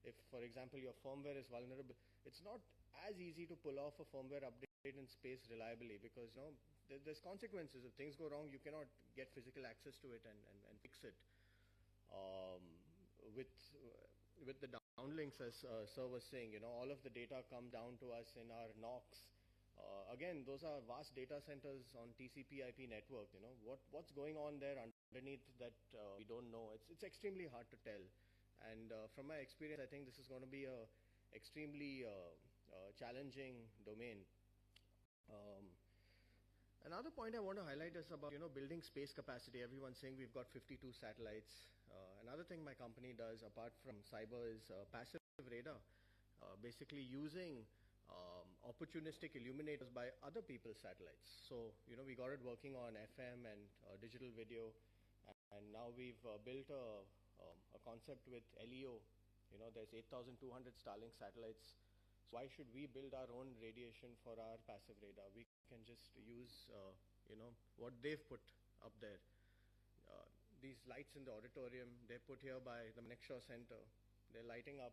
if, for example, your firmware is vulnerable, it's not as easy to pull off a firmware update in space reliably, because there's consequences. If things go wrong, you cannot get physical access to it and fix it. With the downlinks, as Sir was saying, all of the data come down to us in our NOCs. Again, those are vast data centers on TCP/IP network. What's going on there underneath that we don't know. It's extremely hard to tell. And from my experience, I think this is going to be a extremely challenging domain. Another point I want to highlight is about building space capacity. Everyone's saying we've got 52 satellites. Another thing my company does apart from cyber is passive radar, basically using opportunistic illuminators by other people's satellites. So we got it working on FM and digital video, and now we've built a concept with LEO. There's 8,200 Starlink satellites. So why should we build our own radiation for our passive radar? We can just use what they've put up there. These lights in the auditorium, they're put here by the Manekshaw Center. They're lighting up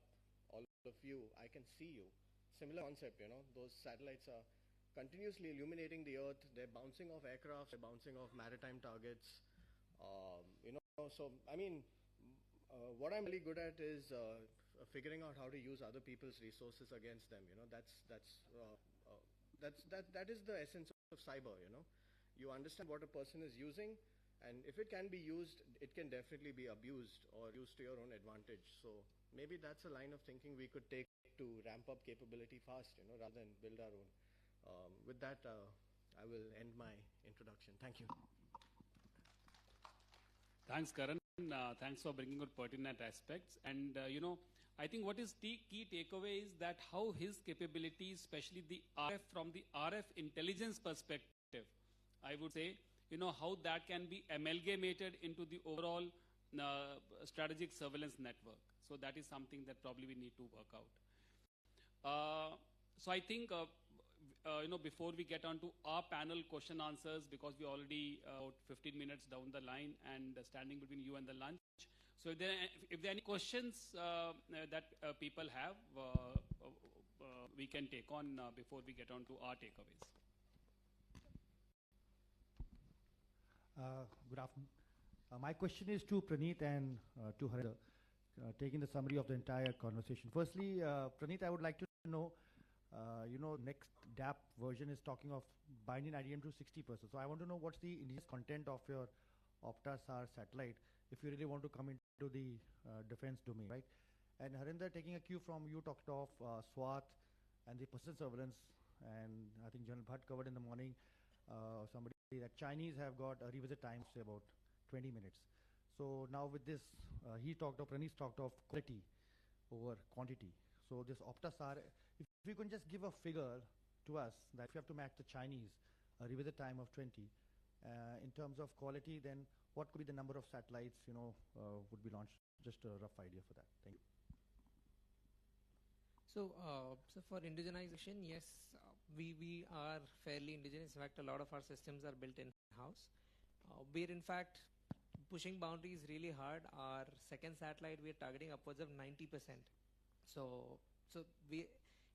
all of you. I can see you. Similar concept, those satellites are continuously illuminating the Earth. They're bouncing off aircraft, they're bouncing off maritime targets. So I mean, what I'm really good at is figuring out how to use other people's resources against them. That is the essence of cyber. You understand what a person is using, and if it can be used, it can definitely be abused or used to your own advantage. So maybe that's a line of thinking we could take to ramp up capability fast, rather than build our own. With that, I will end my introduction. Thank you. Thanks, Karan. Thanks for bringing out pertinent aspects. And, I think what is key takeaway is that how his capabilities, especially the RF, from the RF intelligence perspective, I would say, how that can be amalgamated into the overall strategic surveillance network. So that is something that probably we need to work out. So I think, before we get on to our panel question answers, because we're already about 15 minutes down the line and standing between you and the lunch. So if there are any questions that people have, we can take on before we get on to our takeaways. Good afternoon. My question is to Praneeth and to Harinder, taking the summary of the entire conversation. Firstly, Praneeth, I would like to know, next DAP version is talking of binding IDM to 60%. So I want to know what's the indigenous content of your Opta-SAR satellite if you really want to come into the defense domain, right? And Harinder, taking a cue from you, talked of SWAT and the persistent surveillance, and I think General Bhatt covered in the morning, somebody that Chinese have got a revisit time, say about 20 minutes. So now with this, Praneeth talked of quality over quantity. So this Opta-SAR, if you can just give a figure to us that if you have to match the Chinese, a revisit time of 20, in terms of quality, then what could be the number of satellites, would be launched? Just a rough idea for that. Thank you. So for indigenization, yes, we are fairly indigenous. In fact, a lot of our systems are built in-house. We're in fact pushing boundaries really hard. Our second satellite, we're targeting upwards of 90%. So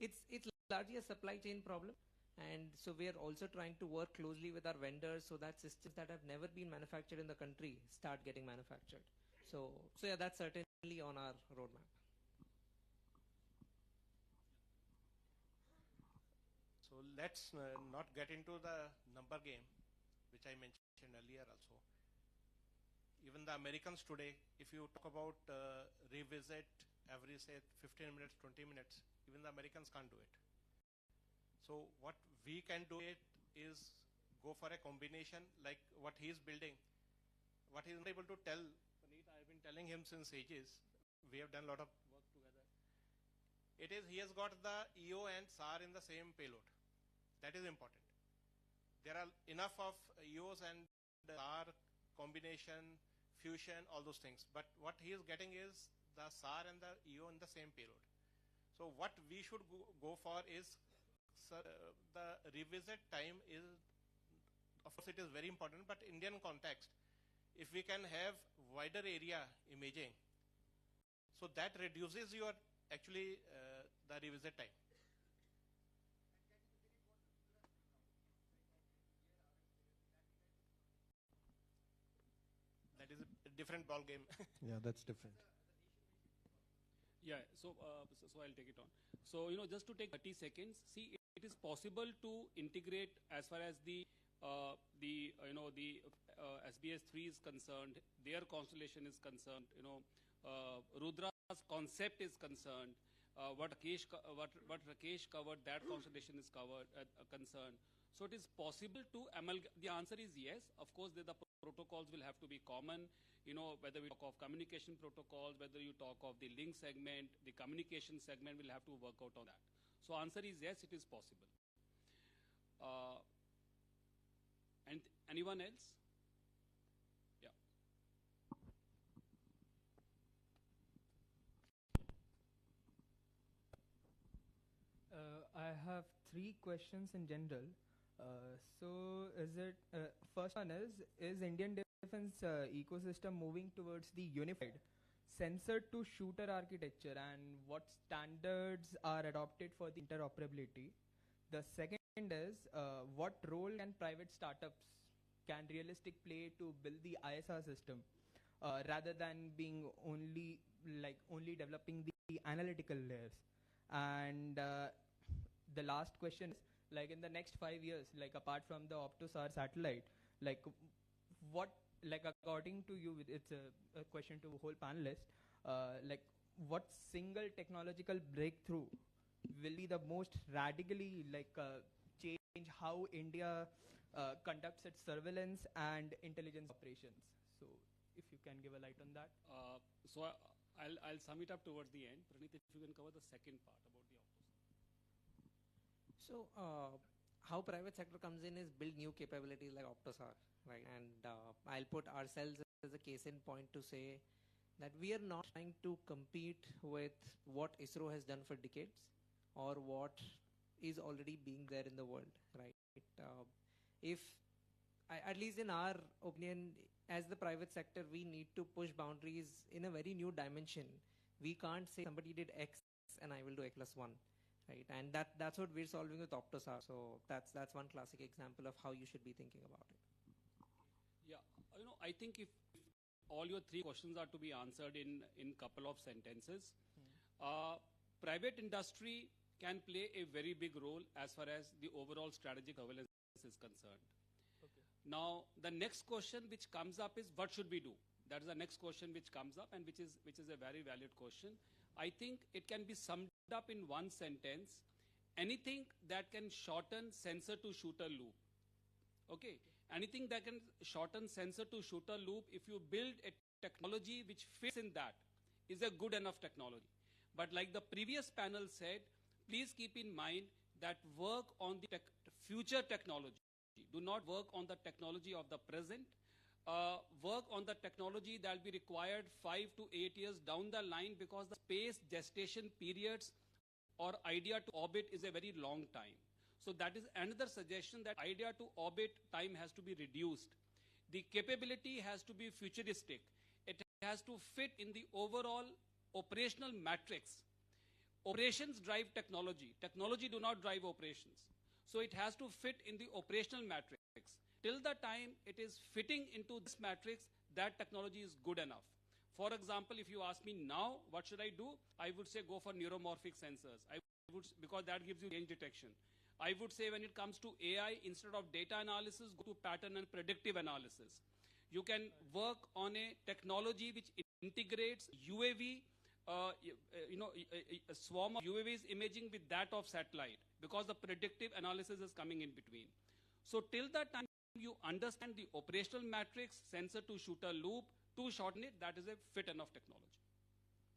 it's largely a supply chain problem. And so we are also trying to work closely with our vendors so that systems that have never been manufactured in the country start getting manufactured. So yeah, that's certainly on our roadmap. So let's not get into the number game, which I mentioned earlier also. Even the Americans today, if you talk about revisit every, say, 15 minutes, 20 minutes, even the Americans can't do it. So what we can do it is go for a combination like what he's building. What he's not able to tell, Puneet, I've been telling him since ages. We have done a lot of work together. It is, he has got the EO and SAR in the same payload. That is important. There are enough of EOs and SAR combination, fusion, all those things. But what he is getting is the SAR and the EO in the same payload. So what we should go for is, the revisit time is, of course it is very important, but Indian context, if we can have wider area imaging, so that reduces your actually the revisit time. That is a different ball game. Yeah, that's different. Yeah, so I'll take it on. So, just to take 30 seconds, see, it is possible to integrate as far as the SBS3 is concerned, their constellation is concerned, Rudra's concept is concerned, what Rakesh covered, that constellation is concerned. So it is possible to amalgamate. The answer is yes. Of course, the protocols will have to be common. Whether we talk of communication protocols, whether you talk of the link segment, the communication segment, we'll have to work out on that. So answer is yes, it is possible. And anyone else? Yeah. I have 3 questions in general. So is it, first one is Indian defense ecosystem moving towards the unified sensor to shooter architecture, and what standards are adopted for the interoperability? The second is, what role can private startups can realistic play to build the ISR system, rather than being only developing the analytical layers? And the last question is, like in the next 5 years, like apart from the Optosar satellite, like what, like according to you, it's a question to whole panelists, like what single technological breakthrough will be the most radically change how India conducts its surveillance and intelligence operations? So if you can give a light on that. So I'll sum it up towards the end. Pranit, if you can cover the second part about the Optosar. So how private sector comes in is build new capabilities like Optosar, right? And I'll put ourselves as a case in point to say that we are not trying to compete with what ISRO has done for decades or what is already being there in the world, right? At least in our opinion, as the private sector, we need to push boundaries in a very new dimension. We can't say somebody did X and I will do X plus 1, right? And that's what we're solving with Optosar. So that's one classic example of how you should be thinking about it. Yeah, I think if all your three questions are to be answered in couple of sentences, private industry can play a very big role as far as the overall strategic surveillance is concerned. Okay. Now, the next question which comes up is what should we do? That is the next question which comes up, and which is a very valid question. I think it can be summed up in one sentence: anything that can shorten sensor to shooter loop. Okay, anything that can shorten sensor to shooter loop, if you build a technology which fits in that, is a good enough technology. But like the previous panel said, please keep in mind that work on the future technology. Do not work on the technology of the present. Work on the technology that will be required 5 to 8 years down the line, because the space gestation periods or idea to orbit is a very long time. So that is another suggestion, that idea to orbit time has to be reduced. The capability has to be futuristic. It has to fit in the overall operational matrix. Operations drive technology. Technology do not drive operations. So it has to fit in the operational matrix. Till the time it is fitting into this matrix, that technology is good enough. For example, if you ask me now, what should I do? I would say go for neuromorphic sensors. Because that gives you range detection. I would say when it comes to AI, instead of data analysis, go to pattern and predictive analysis. You can work on a technology which integrates UAV, a swarm of UAVs imaging with that of satellite, because the predictive analysis is coming in between. So till that time you understand the operational matrix, sensor to shooter loop, to shorten it, that is a fit enough technology.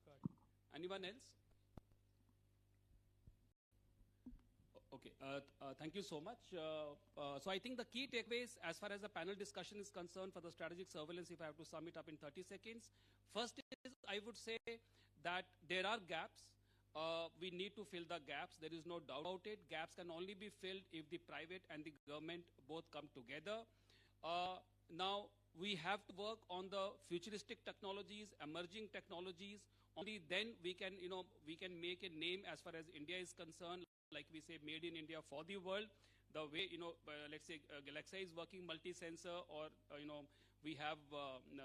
Got it. Anyone else? Okay, thank you so much. So I think the key takeaways as far as the panel discussion is concerned for the strategic surveillance, if I have to sum it up in 30 seconds. First is, I would say that there are gaps. We need to fill the gaps. There is no doubt about it. Gaps can only be filled if the private and the government both come together. Now, we have to work on the futuristic technologies, emerging technologies. Only then we can make a name as far as India is concerned. Like we say, made in India for the world. The way, let's say Galaxy is working multi-sensor, or, we have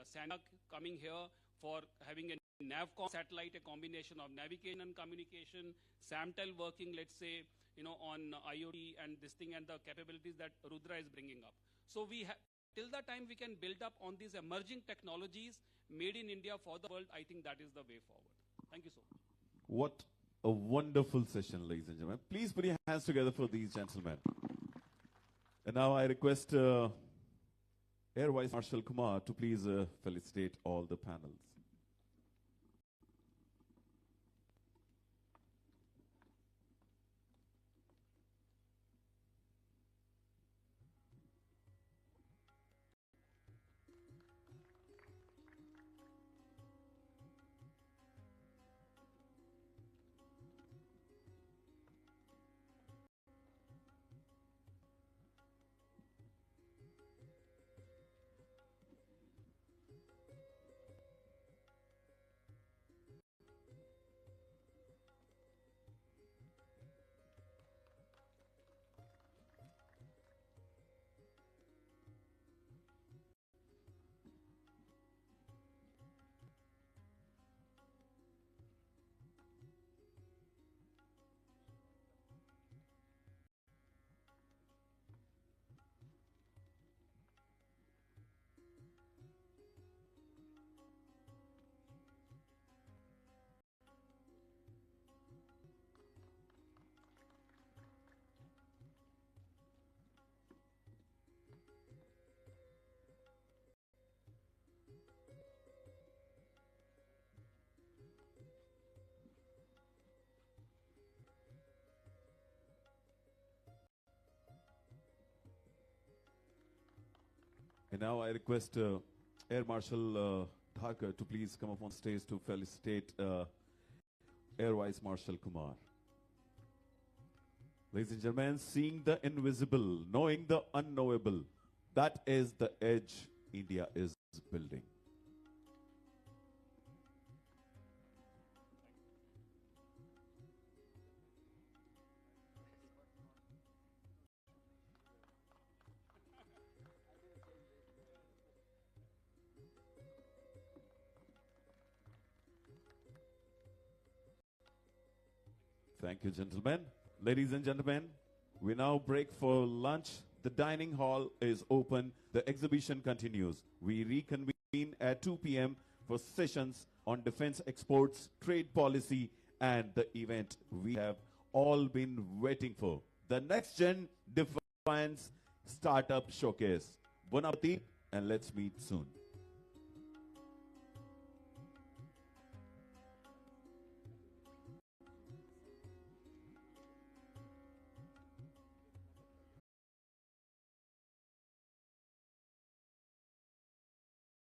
Sandak coming here for having a NavCom satellite, a combination of navigation and communication. Samtel working, let's say, on IoT and this thing, and the capabilities that Rudra is bringing up. So we have, till the time we can build up on these emerging technologies made in India for the world, I think that is the way forward. Thank you so much. What a wonderful session, ladies and gentlemen. Please put your hands together for these gentlemen. And now I request Air Vice Marshal Kumar to please felicitate all the panels. And now I request Air Marshal Thakur to please come up on stage to felicitate Air Vice Marshal Kumar. Ladies and gentlemen, seeing the invisible, knowing the unknowable, that is the edge India is building. Thank you, gentlemen. Ladies and gentlemen, we now break for lunch. The dining hall is open. The exhibition continues. We reconvene at 2 p.m. for sessions on defense exports, trade policy, and the event we have all been waiting for. The Next Gen Defense Startup Showcase. Bon appetit, and let's meet soon.